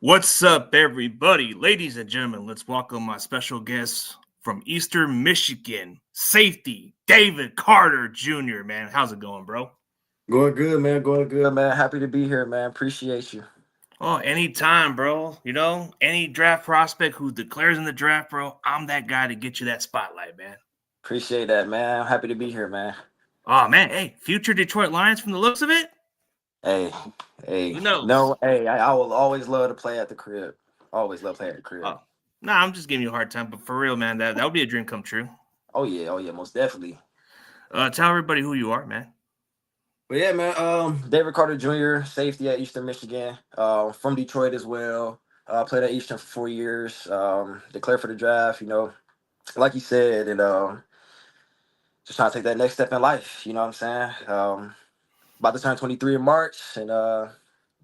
What's up, everybody? Ladies and gentlemen, let's welcome my special guest from Eastern Michigan, safety David Carter Jr. Man, how's it going, bro? Going good, man. Going good, man. Happy to be here, man. Appreciate you. Oh, anytime, bro. Any draft prospect who declares in the draft, bro, I'm that guy to get you that spotlight, man. Appreciate that, man. I'm happy to be here, man. Oh, man. Hey, future Detroit Lions from the looks of it? Hey, hey. Who knows? No, hey, I will always love to play at the crib. Always love playing at the crib. Oh, nah, I'm just giving you a hard time, but for real, man, that would be a dream come true. Oh yeah, most definitely. Tell everybody who you are, man. But yeah, man. David Carter Jr., safety at Eastern Michigan. From Detroit as well. Played at Eastern for 4 years. Declared for the draft. Like you said, and just trying to take that next step in life. You know what I'm saying? About to turn 23 in March, and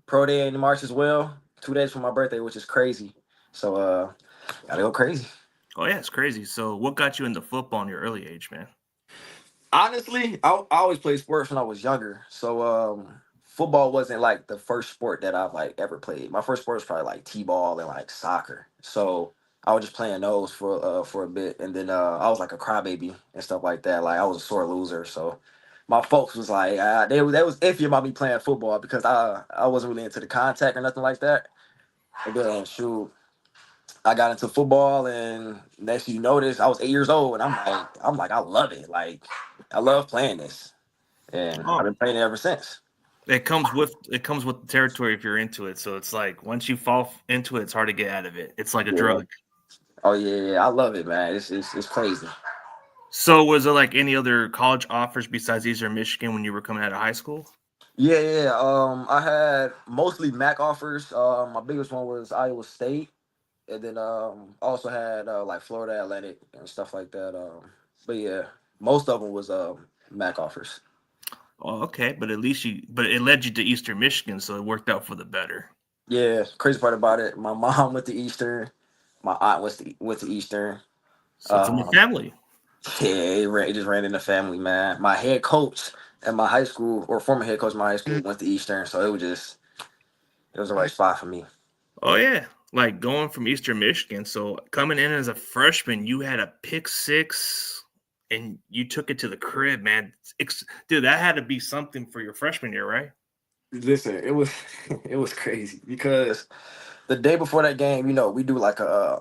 pro day in March as well. 2 days from my birthday, which is crazy. So gotta go crazy. Oh, yeah, it's crazy. So, what got you into football in your early age, man? Honestly, I always played sports when I was younger. So football wasn't like the first sport that I've like ever played. My first sport was probably like T-ball and like soccer. So I was just playing those for a bit, and then I was like a crybaby and stuff like that. Like I was a sore loser. So my folks was like they was iffy about me playing football because I wasn't really into the contact or nothing like that. And then shoot, I got into football, and next you notice, I was 8 years old, and I'm like, I love it. Like, I love playing this, and I've Oh, been playing it ever since. it comes with the territory if you're into it. So it's like once you fall into it, it's hard to get out of it. It's like a Yeah. drug. Oh yeah, I love it, man. It's crazy. So was it like any other college offers besides Eastern Michigan when you were coming out of high school? Yeah. I had mostly Mac offers. My biggest one was Iowa State, and then also had like Florida Atlantic and stuff like that. But yeah, most of them was Mac offers. Oh, okay, but it led you to Eastern Michigan, so it worked out for the better. Yeah, crazy part about it, my mom went to Eastern, my aunt went to Eastern. So it's in the Um, family. yeah, it just ran in the family, man. My head coach at my high school, or former head coach at my high school, went to Eastern, so it was the right spot for me. Oh yeah, like going from Eastern Michigan. So coming in as a freshman, you had a pick six, and you took it to the crib, man. Dude, that had to be something for your freshman year, right? Listen, it was it was crazy because the day before that game, we do like a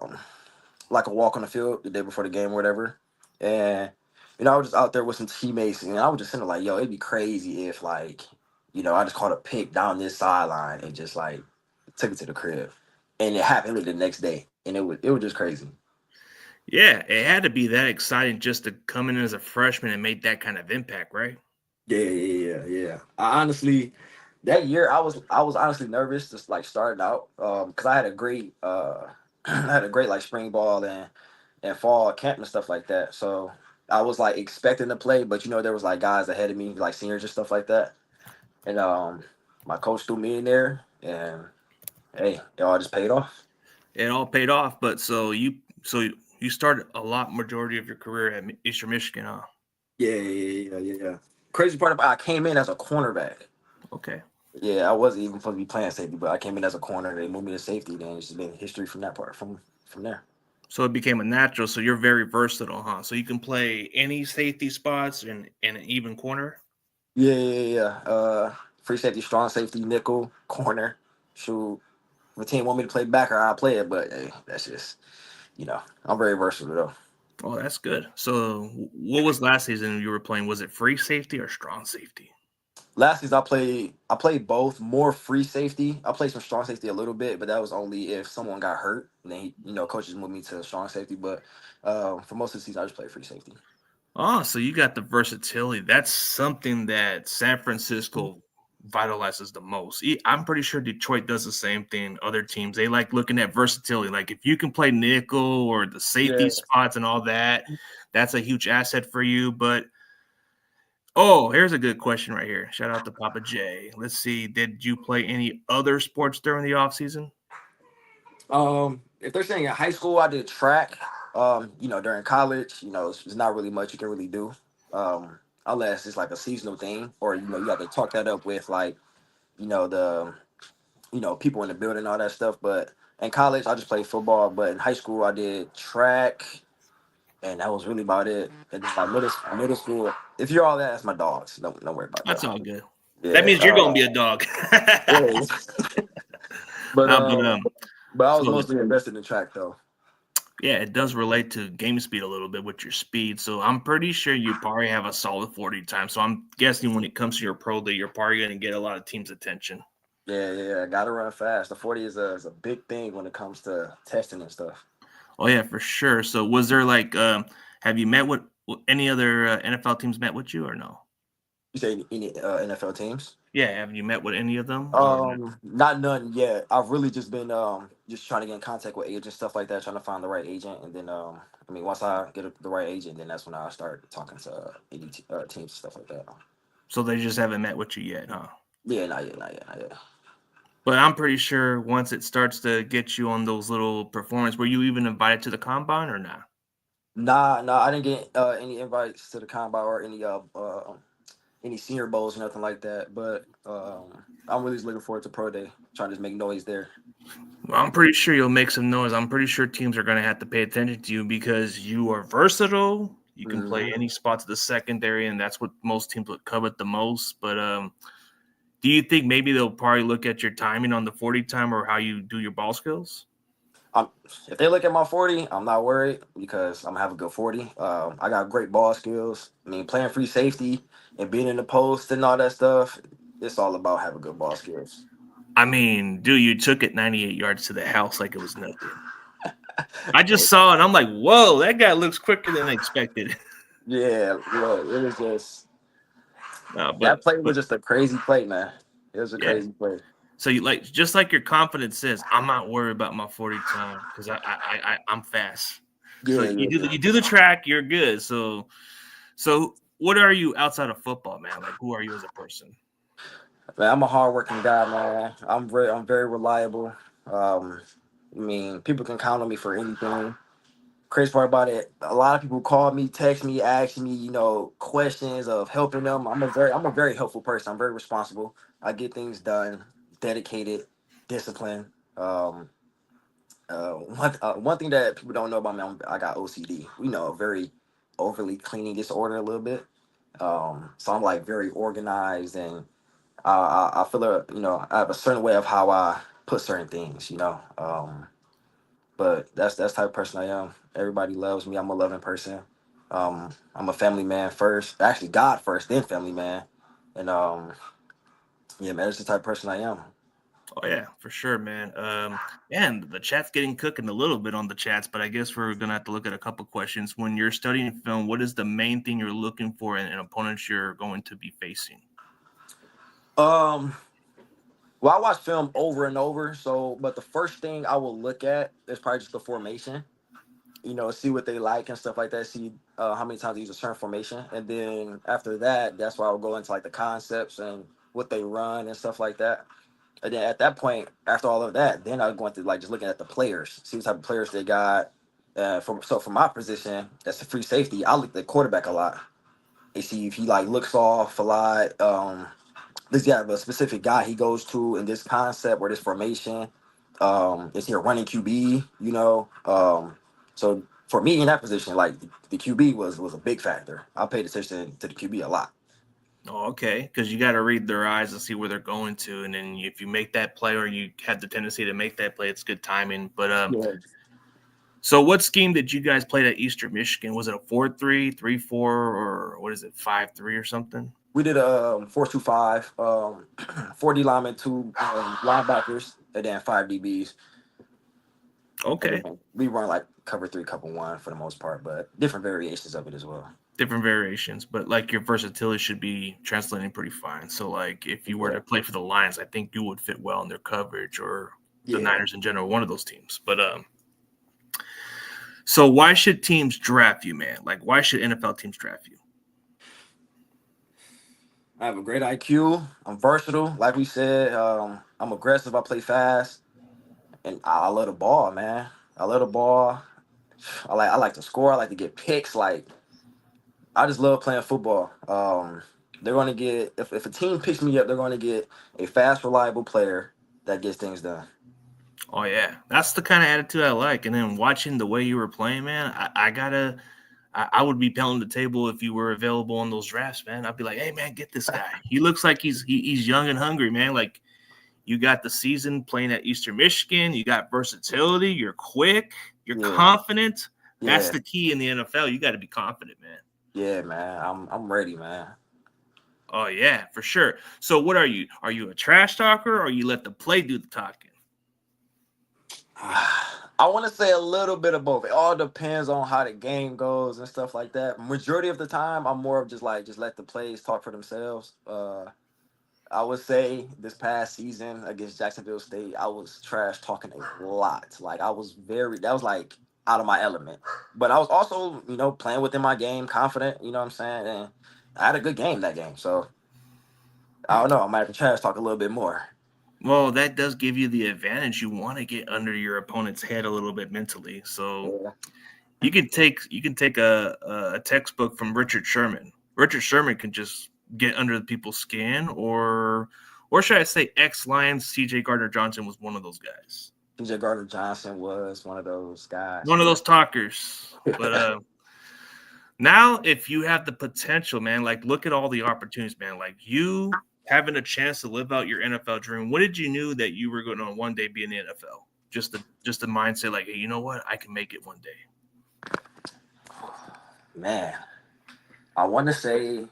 walk on the field the day before the game or whatever, and I was just out there with some teammates, and I was just sitting there like, yo, it'd be crazy if like I just caught a pick down this sideline and just like took it to the crib, and it happened like the next day, and it was just crazy. Yeah, it had to be that exciting just to come in as a freshman and make that kind of impact, right? Yeah. I honestly, that year I was honestly nervous just like starting out because I had a great I had a great like spring ball and fall camp and stuff like that. So I was like expecting to play, but there was like guys ahead of me, like seniors and stuff like that. And my coach threw me in there, and hey, it all just paid off. It all paid off. But so you started a lot majority of your career at Eastern Michigan, huh? Yeah. Crazy part about I came in as a cornerback. Okay. Yeah, I wasn't even supposed to be playing safety, but I came in as a corner. They moved me to safety. Then it's just been history from that part, from there. So it became a natural. So you're very versatile, huh? So you can play any safety spots and an even corner. Yeah. Free safety, strong safety, nickel, corner. Shoot, if a team want me to play backer, I'll play it. But hey, that's just I'm very versatile though. Oh, that's good. So what was last season you were playing? Was it free safety or strong safety? Last season I played both. More free safety. I played some strong safety a little bit, but that was only if someone got hurt. And then coaches moved me to strong safety. But for most of the season, I just played free safety. Oh, so you got the versatility. That's something that San Francisco vitalizes the most. I'm pretty sure Detroit does the same thing. Other teams, they like looking at versatility. Like if you can play nickel or the safety Yeah. spots and all that, that's a huge asset for you. But oh, here's a good question right here. Shout out to Papa J. Let's see. Did you play any other sports during the off season? If they're saying in high school, I did track. During college, it's not really much you can really do, unless it's like a seasonal thing, or you have to talk that up with like, the people in the building, all that stuff. But in college, I just played football. But in high school, I did track, and that was really about it. And then like middle school, if you're all that, that's my dogs. Don't worry about That's that. all good. That Yeah. means you're gonna be a dog. Yeah. But Nah, but I was so mostly invested in track though. yeah, it does relate to game speed a little bit with your speed. So I'm pretty sure you probably have a solid 40 time. So I'm guessing when it comes to your pro day, you're probably gonna get a lot of teams' attention. Yeah. Gotta run fast. The 40 is a big thing when it comes to testing and stuff. Oh yeah, for sure. So was there like have you met with any other NFL teams met with you or no? You say any NFL teams? Yeah, have you met with any of them or no? Not none yet. I've really just been just trying to get in contact with agents, stuff like that, trying to find the right agent, and then I mean, once I get the right agent, then that's when I start talking to any teams, stuff like that. So they just haven't met with you yet, huh? Yeah, not yet. But I'm pretty sure once it starts to get you on those little performance, were you even invited to the combine or not? Nah, I didn't get any invites to the combine or any senior bowls or nothing like that. But I'm really just looking forward to pro day, trying to just make noise there. Well, I'm pretty sure you'll make some noise. I'm pretty sure teams are going to have to pay attention to you because you are versatile. You can play Hmm. any spot to the secondary, and that's what most teams would covet the most. But do you think maybe they'll probably look at your timing on the 40 time or how you do your ball skills? I'm, if they look at my 40, I'm not worried because I'm gonna have a good 40. I got great ball skills. I mean, playing free safety and being in the post and all that stuff, it's all about having good ball skills. I mean, dude, you took it 98 yards to the house like it was nothing. I just saw it. And I'm like, whoa, that guy looks quicker than I expected. Yeah, look, it was just No, that play but was just a crazy play, man. It was a yeah. crazy play. So you like just like your confidence says, I'm not worried about my 40 time because I'm fast. So Yeah, yeah, you yeah. do the track, you're good. So what are you outside of football, man? Like who are you as a person? Man, I'm a hardworking guy, man. I'm very reliable. Um, I mean, people can count on me for anything. Crazy part about it, a lot of people call me, text me, ask me, questions of helping them. I'm a very helpful person. I'm very responsible. I get things done, dedicated, disciplined. Um, one thing that people don't know about me, I got OCD. Very overly cleaning disorder a little bit. So I'm like very organized, and I feel I have a certain way of how I put certain things. But that's the type of person I am. Everybody loves me. I'm a loving person. I'm a family man first. Actually, God first, then family man. And yeah, man, that's the type of person I am. Oh yeah, for sure, man. And the chat's getting cooking a little bit on the chats, but I guess we're gonna have to look at a couple questions. When you're studying film, what is the main thing you're looking for in opponents you're going to be facing? Um, well, I watch film over and over. So, but the first thing I will look at is probably just the formation. See what they like and stuff like that. See how many times they use a certain formation, and then after that, that's why I'll go into like the concepts and what they run and stuff like that. And then at that point, after all of that, then I go into like just looking at the players, see what type of players they got. For my position, that's a free safety. I look at the quarterback a lot and see if he like looks off a lot. Does he have a specific guy he goes to in this concept or this formation? Is he a running QB? So for me in that position, like the QB was a big factor. I paid attention to the QB a lot. Oh, okay, because you got to read their eyes and see where they're going to, and then if you make that play or you have the tendency to make that play, it's good timing. But Yeah. so what scheme did you guys play at Eastern Michigan? Was it a 4-3, 3-4, or what is it, 5-3 or something? We did a 4-2-5, 4D linemen, two linebackers, and then five DBs. And Okay, then we run like cover three, cover one for the most part, but different variations of it as well. different variations, but like your versatility should be translating pretty fine. So like if you were Yeah. to play for the Lions, I think you would fit well in their coverage or the Yeah. Niners in general, one of those teams. But so why should teams draft you, man? Like why should NFL teams draft you? I have a great IQ. I'm versatile. Like we said, I'm aggressive. I play fast. And I love the ball, man. I love the ball. I like to score. I like to get picks. Like I just love playing football. They're going to get if a team picks me up, they're going to get a fast, reliable player. that gets things done. Oh yeah, that's the kind of attitude I like. And then watching the way you were playing, man, I would be pounding the table if you were available on those drafts, man. I'd be like, hey man, get this guy. He looks like he's young and hungry, man. Like you got the season playing at Eastern Michigan, you got versatility, you're quick, you're Yeah, confident. That's yeah, the key in the NFL. You got to be confident, man. yeah, man. I'm ready, man. Oh yeah, for sure. So what are you? Are you a trash talker or you let the play do the talking? I want to say a little bit of both. It all depends on how the game goes and stuff like that. Majority of the time, I'm more of just let the plays talk for themselves. I would say this past season against Jacksonville State, I was trash talking a lot. Like I was that was like out of my element. But I was also, playing within my game, confident, you know what I'm saying? And I had a good game that game. So I don't know. I might have to trash talk a little bit more. Well, that does give you the advantage. You want to get under your opponent's head a little bit mentally. So Yeah. you can take a textbook from Richard Sherman. Richard Sherman can just get under the people's skin, or should I say, ex Lions C.J. Gardner Johnson was one of those guys, TJ Gardner Johnson was one of those guys. one of those talkers. But Yeah. now, if you have the potential, man, like look at all the opportunities, man. Like you having a chance to live out your NFL dream. When did you knew that you were going to one day be in the NFL? Just the mindset, like, hey, you know what, I can make it one day. Man, I want to say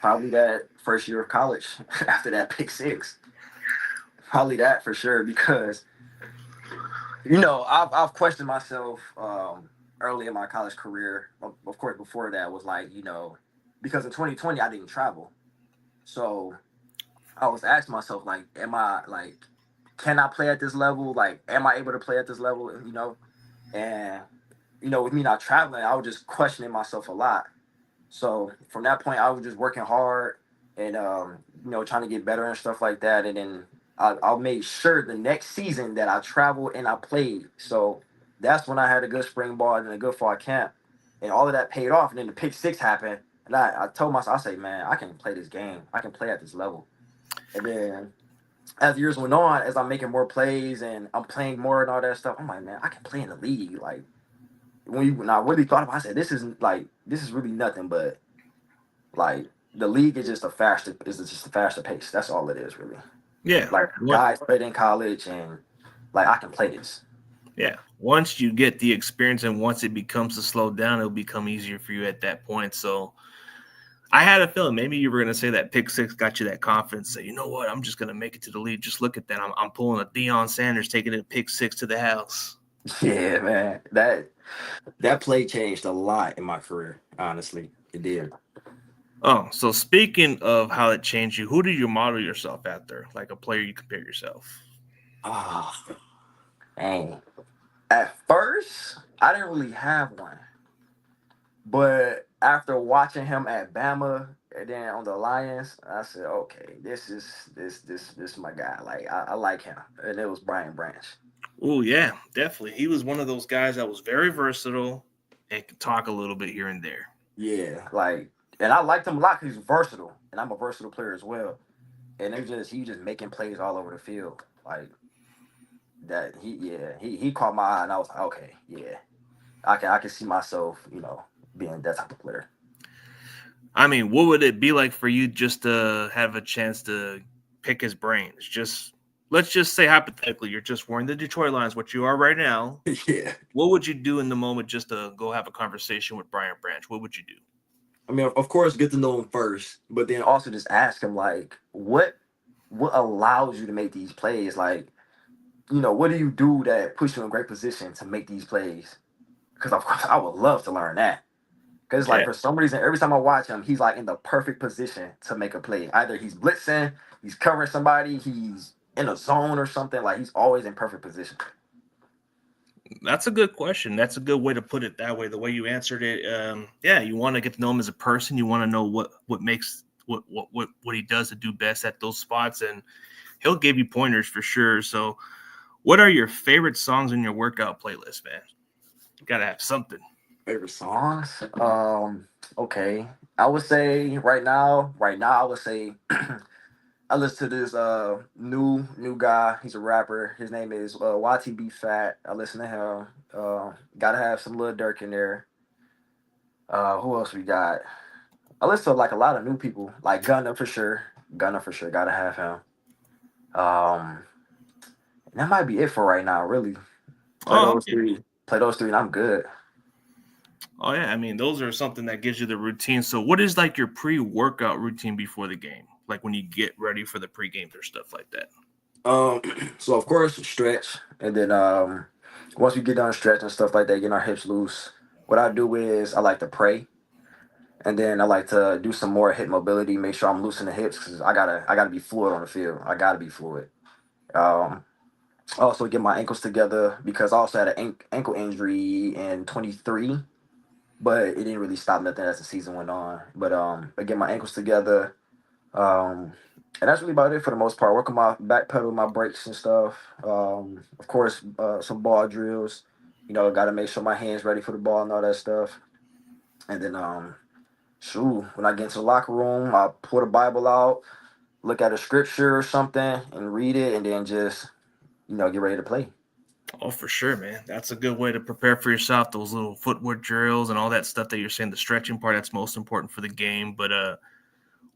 probably that first year of college after that pick six. Probably that for sure because I've questioned myself early in my college career. Of course, before that was like because in 2020 I didn't travel, so I was asking myself like, am I like, can I play at this level? Like, am I able to play at this level? And with me not traveling, I was just questioning myself a lot. So from that point, I was just working hard and trying to get better and stuff like that. And then I made sure the next season that I traveled and I played. So that's when I had a good springboard and a good fall camp, and all of that paid off. And then the pick six happened, and I told myself, I say, man, I can play this game. I can play at this level. And then as years went on, as I'm making more plays and I'm playing more and all that stuff, I'm like, man, I can play in the league. Like when I really thought about it, I said, this is really nothing but like the league is just a faster pace. That's all it is really. Yeah. Like guys played in college and like I can play this. Yeah. Once you get the experience and once it becomes to slow down, it'll become easier for you at that point. So I had a feeling maybe you were going to say that pick six got you that confidence. Say, you know what, I'm just going to make it to the lead. Just look at that. I'm pulling a Deion Sanders taking a pick six to the house. Yeah, man. That play changed a lot in my career, honestly. It did. Oh, so speaking of how it changed you, who do you model yourself after? Like a player you compare yourself? Oh, dang. At first, I didn't really have one. But after watching him at Bama and then on the Lions, I said, okay, this is my guy. Like I like him. And it was Brian Branch. Oh, yeah, definitely. He was one of those guys that was very versatile and could talk a little bit here and there. Yeah, like, and I liked him a lot because he's versatile, and I'm a versatile player as well. And he just making plays all over the field, like that. He caught my eye, and I was like, okay, yeah, I can see myself, being that type of player. I mean, what would it be like for you just to have a chance to pick his brains? Just let's just say hypothetically, you're just wearing the Detroit Lions, what you are right now. Yeah, What would you do in the moment just to go have a conversation with Brian Branch? What would you do? I mean, of course, get to know him first, but then also just ask him like, what allows you to make these plays? Like, what do you do that puts you in great position to make these plays? Because of course, I would love to learn that. Because like Yeah. for some reason, every time I watch him, he's like in the perfect position to make a play. Either he's blitzing, he's covering somebody, he's in a zone or something. Like he's always in perfect position. That's a good question. That's a good way to put it that way. The way you answered it, yeah, you want to get to know him as a person. You want to know what makes what he does to do best at those spots, and he'll give you pointers for sure. So, what are your favorite songs in your workout playlist, man? You gotta have something. Favorite songs? Okay. I would say right now, I would say I listen to this new guy. He's a rapper. His name is YTB Fat. I listen to him. Gotta have some Lil Durk in there. Who else we got? I listen to like a lot of new people, like Gunna for sure. Gunna for sure. Gotta have him. Um, that might be it for right now. Really, play Oh, those okay. three. Play those three, and I'm good. Oh yeah, I mean those are something that gives you the routine. So what is like your pre-workout routine before the game? Like when you get ready for the pre-games or stuff like that. Um, so of course stretch, and then once we get done stretching and stuff like that, getting our hips loose. What I do is I like to pray, and then I like to do some more hip mobility, make sure I'm loosening the hips because I gotta be fluid on the field. I gotta be fluid. Um, also get my ankles together because I also had an ankle injury in 23, but it didn't really stop nothing as the season went on. But I get my ankles together. Um, and that's really about it for the most part. Working my back pedal, my brakes and stuff. Of course, some ball drills. Got to make sure my hands ready for the ball and all that stuff. And then, shoot, when I get into the locker room, I pull the Bible out, look at a scripture or something, and read it, and then just get ready to play. Oh, for sure, man. That's a good way to prepare for yourself. Those little footwork drills and all that stuff that you're saying, the stretching part, that's most important for the game. But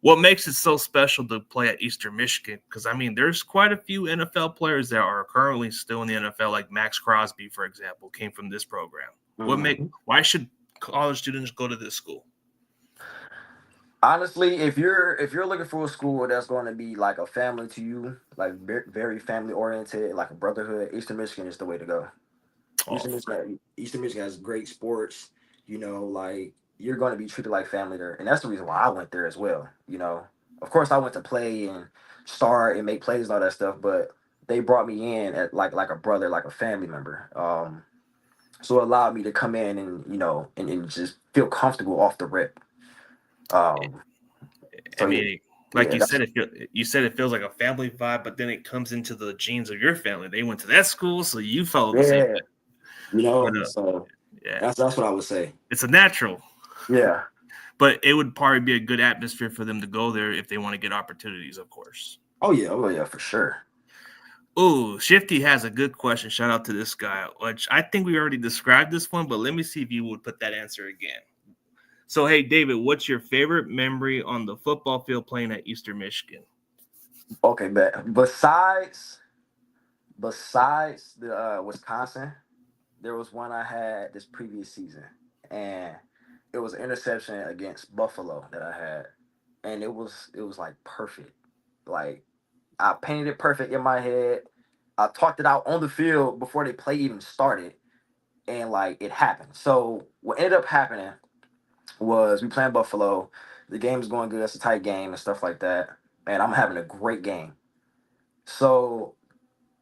what makes it so special to play at Eastern Michigan? Because I mean, there's quite a few NFL players that are currently still in the NFL, like Max Crosby, for example, came from this program. Mhm. Why should college students go to this school? Honestly, if you're looking for a school that's going to be like a family to you, like very family oriented, like a brotherhood, Eastern Michigan is the way to go. Oh, Eastern Michigan has great sports. Like you're going to be treated like family there, and that's the reason why I went there as well. Of course, I went to play and start and make plays and all that stuff, but they brought me in at like a brother, like a family member. So it allowed me to come in and and just feel comfortable off the rip. Um, I so yeah, mean, like yeah, you that's said, you said it feels like a family vibe, but then it comes into the genes of your family. They went to that school, so you follow the same yeah, thing. But So yeah, that's what I would say. it's a natural. Yeah. But it would probably be a good atmosphere for them to go there if they want to get opportunities, of course. Oh yeah, for sure. Oh, Shifty has a good question. Shout out to this guy, which I think we already described this one, but let me see if you would put that answer again. So, hey, David, what's your favorite memory on the football field playing at Eastern Michigan? Okay, but besides the Wisconsin, there was one I had this previous season, and it was an interception against Buffalo that I had, and it was like perfect. Like I painted it perfect in my head. I talked it out on the field before the play even started, and like it happened. So what ended up happening was we playing Buffalo. The game's going good. It's a tight game and stuff like that. And I'm having a great game. So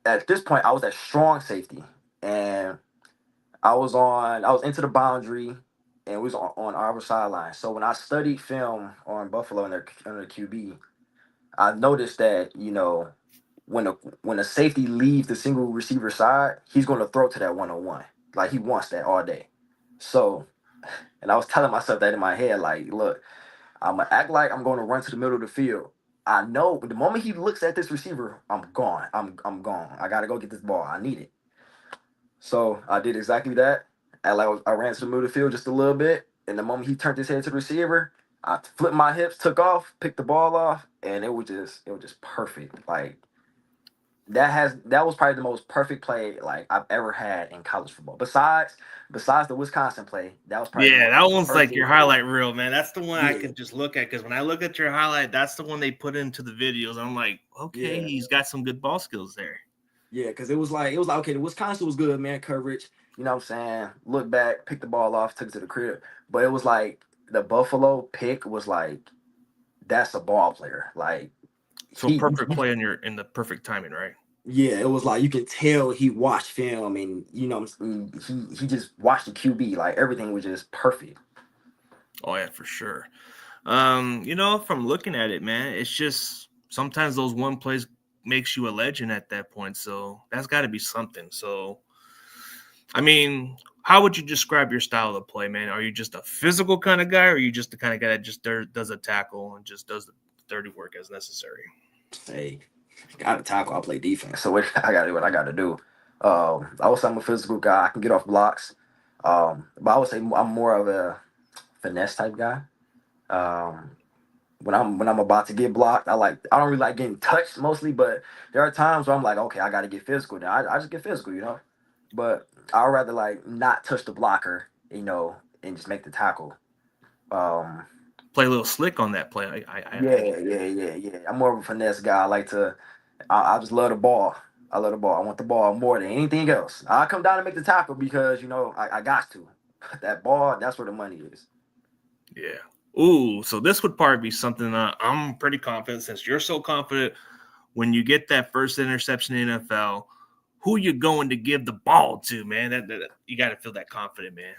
at this point, I was at strong safety, and I was into the boundary, and we was on our sideline. So when I studied film on Buffalo and their QB, I noticed that when a safety leaves the single receiver side, he's going to throw to that 1-on-1. Like he wants that all day. So, and I was telling myself that in my head, like, look, I'm gonna act like I'm going to run to the middle of the field. I know the moment he looks at this receiver, I'm gone. I'm gone. I gotta go get this ball. I need it. So I did exactly that. I ran to the middle of the field just a little bit, and the moment he turned his head to the receiver, I flipped my hips, took off, picked the ball off, and it was just perfect. Like that was probably the most perfect play like I've ever had in college football. Besides the Wisconsin play, that was probably the Yeah, most that one's like your perfect. highlight reel, man. That's the one I Yeah, can just look at because when I look at your highlight, that's the one they put into the videos. I'm like, okay, yeah. he's got some good ball skills there. Yeah, because it was like okay, the Wisconsin was good, man, coverage. You know what I'm saying? Look back, pick the ball off, took it to the crib. But it was like the Buffalo pick was like that's a ball player. Like So a he perfect play in the perfect timing, right? yeah, it was like you can tell he watched film and he just watched the QB. Like everything was just perfect. Oh yeah, for sure. From looking at it, man, it's just sometimes those one plays makes you a legend at that point. So that's got to be something. So, I mean, how would you describe your style of play, man? Are you just a physical kind of guy, or are you just the kind of guy that just does a tackle and just does the dirty work as necessary? Hey, gotta tackle. I play defense, so what I gotta do what I gotta do. I would say I'm a physical guy. I can get off blocks. But I would say I'm more of a finesse type guy. Um, when I'm about to get blocked, I don't really like getting touched mostly, but there are times where I'm like, okay, I got to get physical. Then I just get physical, you know. But I'd rather like not touch the blocker, and just make the tackle. Um, Play a little slick on that play. yeah. I'm more of a finesse guy. I like to. I just love the ball. I love the ball. I want the ball more than anything else. I come down and make the tackle because I got to. That ball, that's where the money is. Yeah. Ooh, so this would probably be something I'm pretty confident since you're so confident when you get that first interception in the NFL. Who you going to give the ball to, man? That you got to feel that confident, man.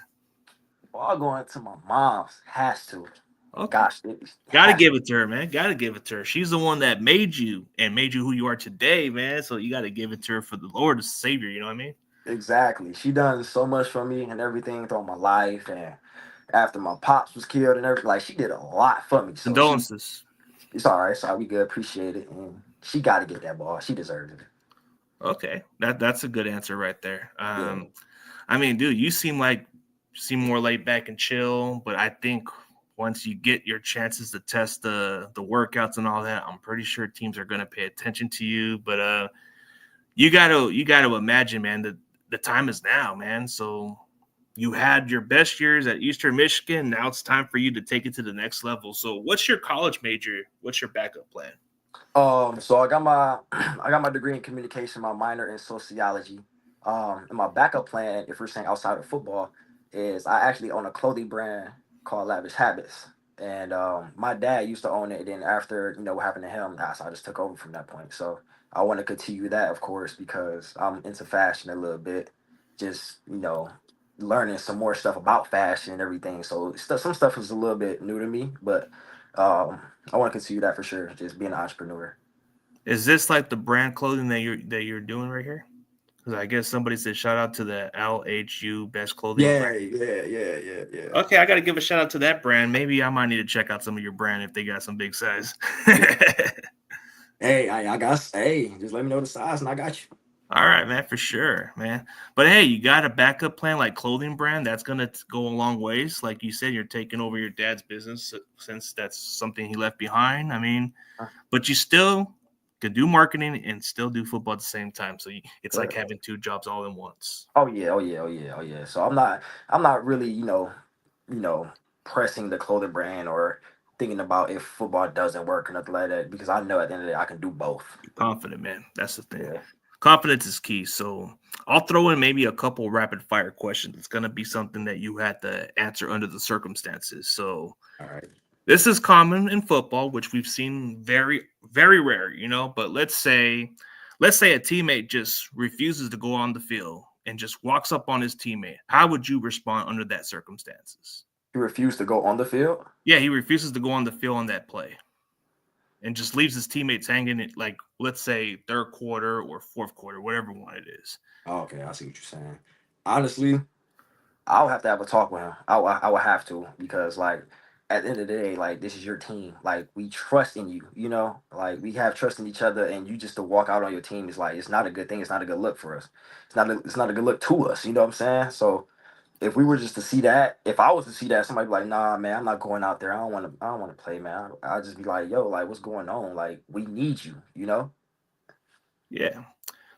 Ball going to my mom's has to. Okay. Gosh, it Got to has give it to her, man. Got to give it to her. She's the one that made you and made you who you are today, man. So you got to give it to her for the Lord, the Savior. You know what I mean? exactly. She done so much for me and everything throughout my life, and after my pops was killed and everything, like she did a lot for me. So Condolences. it's all right. So we good. Appreciate it, and she got to get that ball. She deserved it. Okay, that's a good answer right there. Yeah. I mean, dude, you seem more laid back and chill, but I think once you get your chances to test the workouts and all that, I'm pretty sure teams are going to pay attention to you. But you gotta imagine, man, that the time is now, man. So you had your best years at Eastern Michigan. Now it's time for you to take it to the next level. So what's your college major? What's your backup plan? So I got my I got my degree in communication, my minor in sociology. And my backup plan, if we're saying outside of football, is I actually own a clothing brand called Lavish Habits. And my dad used to own it. And then after what happened to him, so I just took over from that point. So I want to continue that, of course, because I'm into fashion a little bit. Just learning some more stuff about fashion and everything. So some stuff is a little bit new to me, but um, I want to continue that for sure. Just being an entrepreneur. Is this like the brand clothing that you're doing right here? Because I guess somebody said shout out to the LHU best clothing brand. Yeah. Okay, I got to give a shout out to that brand. Maybe I might need to check out some of your brand if they got some big size. Hey, I got. Hey, just let me know the size, and I got you. All right, man, for sure, man. But hey, you got a backup plan like clothing brand that's gonna go a long ways. Like you said, you're taking over your dad's business since that's something he left behind. I mean, but you still could do marketing and still do football at the same time. So it's like Right. having two jobs all in once. Oh yeah. So I'm not really you know, pressing the clothing brand or thinking about if football doesn't work or nothing like that because I know at the end of the day I can do both. You're confident, man. That's the thing. Yeah. Confidence is key. So I'll throw in maybe a couple rapid fire questions. It's gonna be something that you had to answer under the circumstances. So All right. this is common in football, which we've seen very, very rare, but let's say a teammate just refuses to go on the field and just walks up on his teammate. How would you respond under that circumstances? He refused to go on the field. Yeah, he refuses to go on the field on that play and just leaves his teammates hanging it like let's say third quarter or fourth quarter, whatever one it is. Oh, okay, I see what you're saying. Honestly, I'll have to have a talk with him. I will have to because like at the end of the day, like this is your team. Like we trust in you, Like we have trust in each other, and you just to walk out on your team is like it's not a good thing. It's not a good look for us. It's not a good look to us. You know what I'm saying? So if we were just to see that, if I was to see that, somebody be like, nah, man, I'm not going out there. I don't want to play, man. I'll just be like, yo, like what's going on? Like we need you. Yeah.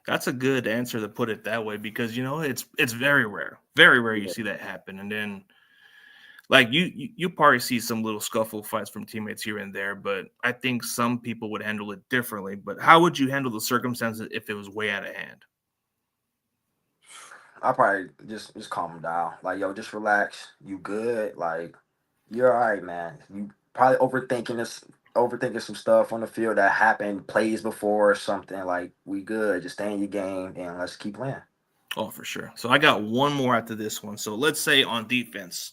That's a good answer to put it that way because it's very rare you Yeah. see that happen. And then like you probably see some little scuffle fights from teammates here and there, but I think some people would handle it differently. But how would you handle the circumstances if it was way out of hand? I probably just calm him down. Like, yo, just relax. You good? Like, you're all right, man. You probably overthinking some stuff on the field that happened plays before or something. Like, we good. Just stay in your game and let's keep playing. Oh, for sure. So I got one more after this one. So let's say on defense,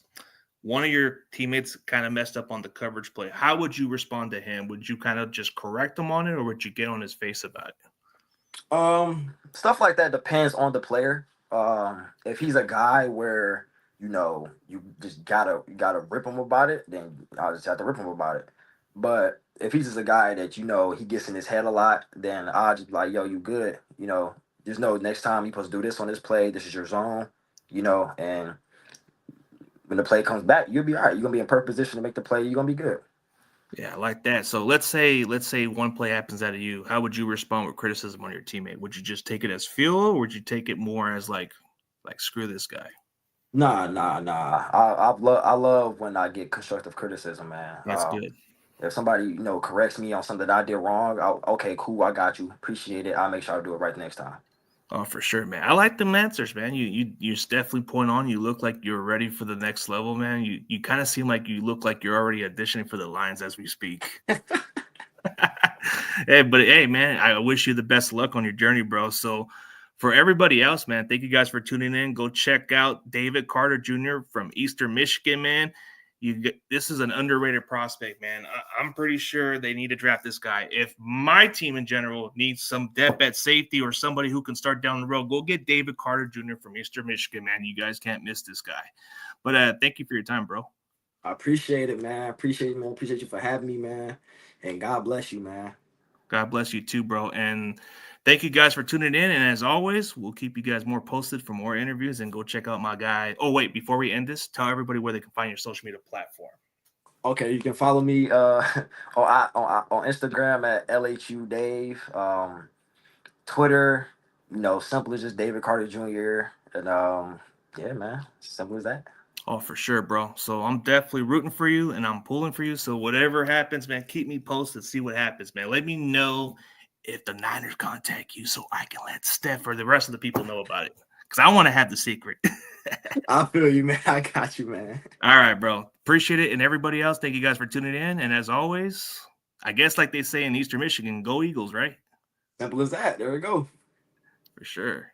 one of your teammates kind of messed up on the coverage play. How would you respond to him? Would you kind of just correct him on it, or would you get on his face about it? Stuff like that depends on the player. If he's a guy where you just gotta rip him about it, then I'll just have to rip him about it. But if he's just a guy that he gets in his head a lot, then I'll just be like, yo, you good. Just know next time you're supposed to do this on this play. This is your zone. And when the play comes back, you'll be all right. You're gonna be in perfect position to make the play. You're gonna be good. Yeah, I like that. So let's say one play happens out of you. How would you respond with criticism on your teammate? Would you just take it as fuel, or would you take it more as like screw this guy? Nah, nah, nah. I love when I get constructive criticism, man. That's good. If somebody corrects me on something that I did wrong, okay, cool, I got you. Appreciate it. I'll make sure I do it right the next time. Oh, for sure, man. I like them answers, man. You definitely point on. You look like you're ready for the next level, man. You kind of seem like you look like you're already auditioning for the Lions as we speak. Hey, man, I wish you the best luck on your journey, bro. So for everybody else, man, thank you guys for tuning in. Go check out David Carter Jr. from Eastern Michigan, man. This is an underrated prospect, man. I'm pretty sure they need to draft this guy. If my team in general needs some depth at safety or somebody who can start down the road, go get David Carter Jr. from Eastern Michigan, man. You guys can't miss this guy. But thank you for your time, bro. I appreciate it, man. Appreciate it, man. Appreciate you for having me, man. And God bless you, man. God bless you too, bro. And thank you guys for tuning in. And as always, we'll keep you guys more posted for more interviews, and go check out my guy. Oh, wait, before we end this, tell everybody where they can find your social media platform. Okay, you can follow me on Instagram at LHU Dave. Twitter, simple as just David Carter Jr. And yeah, man, simple as that. Oh, for sure, bro. So I'm definitely rooting for you, and I'm pulling for you. So whatever happens, man, keep me posted. See what happens, man. Let me know if the Niners contact you, so I can let Steph or the rest of the people know about it, because I want to have the secret. I feel you, man. I got you, man. All right, bro. Appreciate it. And everybody else, thank you guys for tuning in. And as always, I guess like they say in Eastern Michigan, go Eagles, right? Simple as that. There we go. For sure.